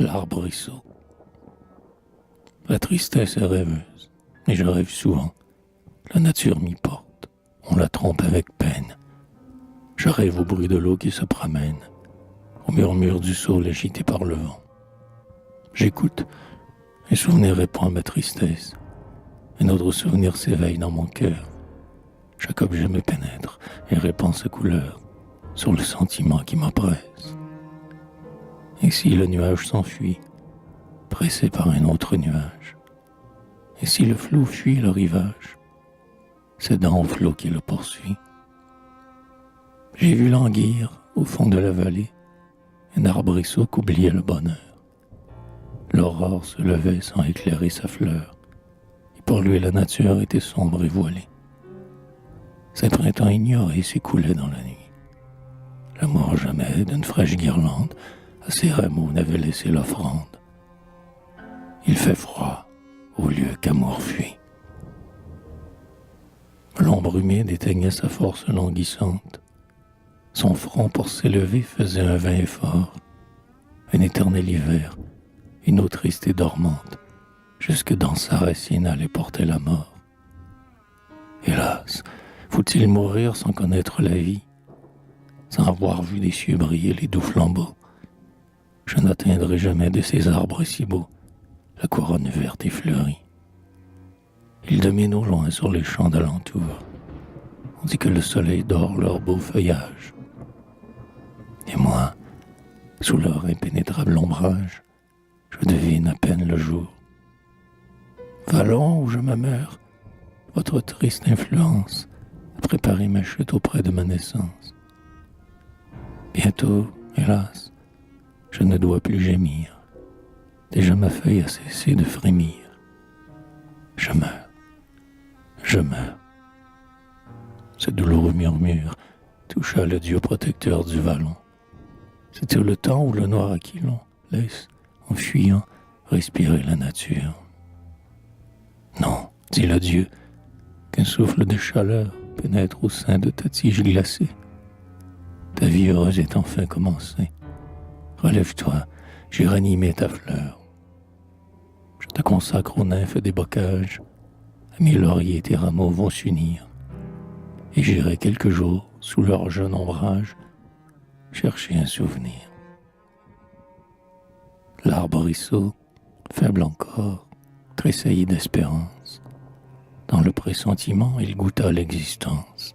L'arbrisseau. La tristesse est rêveuse, et je rêve souvent. La nature m'y porte, on la trompe avec peine. Je rêve au bruit de l'eau qui se promène, au murmure du saule agité par le vent. J'écoute, un souvenir répond à ma tristesse. Un autre souvenir s'éveille dans mon cœur. Chaque objet me pénètre et répand sa couleur sur le sentiment qui m'oppresse. Et si le nuage s'enfuit, pressé par un autre nuage? Et si le flot fuit le rivage, cédant au flot qui le poursuit? J'ai vu languir, au fond de la vallée, un arbrisseau qu'oubliait le bonheur. L'aurore se levait sans éclairer sa fleur, et pour lui la nature était sombre et voilée. Ses printemps ignorés s'écoulaient dans la nuit. L'amour jamais d'une fraîche guirlande à ses rameaux n'avait laissé l'offrande. Il fait froid au lieu qu'amour fuit. L'ombre humide éteignait sa force languissante. Son front pour s'élever faisait un vain effort. Un éternel hiver, une eau triste et dormante, jusque dans sa racine allait porter la mort. Hélas, faut-il mourir sans connaître la vie, sans avoir vu des cieux briller les doux flambeaux? Je n'atteindrai jamais de ces arbres si beaux la couronne verte et fleurie. Ils dominent au loin sur les champs d'alentour. On dit que le soleil dort leur beau feuillage. Et moi, sous leur impénétrable ombrage, je devine à peine le jour. Vallon où je me meurs, votre triste influence a préparé ma chute auprès de ma naissance. Bientôt, hélas, je ne dois plus gémir. Déjà ma feuille a cessé de frémir. Je meurs, je meurs. Ce douloureux murmure toucha le Dieu protecteur du vallon. C'était le temps où le noir Aquilon laisse, en fuyant, respirer la nature. Non, dit le Dieu, qu'un souffle de chaleur pénètre au sein de ta tige glacée. Ta vie heureuse est enfin commencée. Relève-toi, j'ai ranimé ta fleur. Je te consacre aux nymphes des bocages. À mes lauriers tes rameaux vont s'unir. Et j'irai quelques jours, sous leur jeune ombrage, chercher un souvenir. L'arbrisseau, faible encore, tressaillit d'espérance. Dans le pressentiment, il goûta l'existence.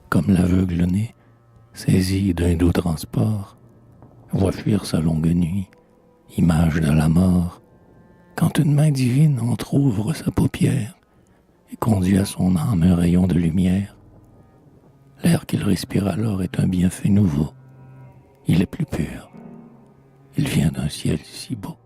Comme l'aveugle-né, saisi d'un doux transport, voit fuir sa longue nuit, image de la mort, quand une main divine entr'ouvre sa paupière et conduit à son âme un rayon de lumière. L'air qu'il respire alors est un bienfait nouveau. Il est plus pur. Il vient d'un ciel si beau.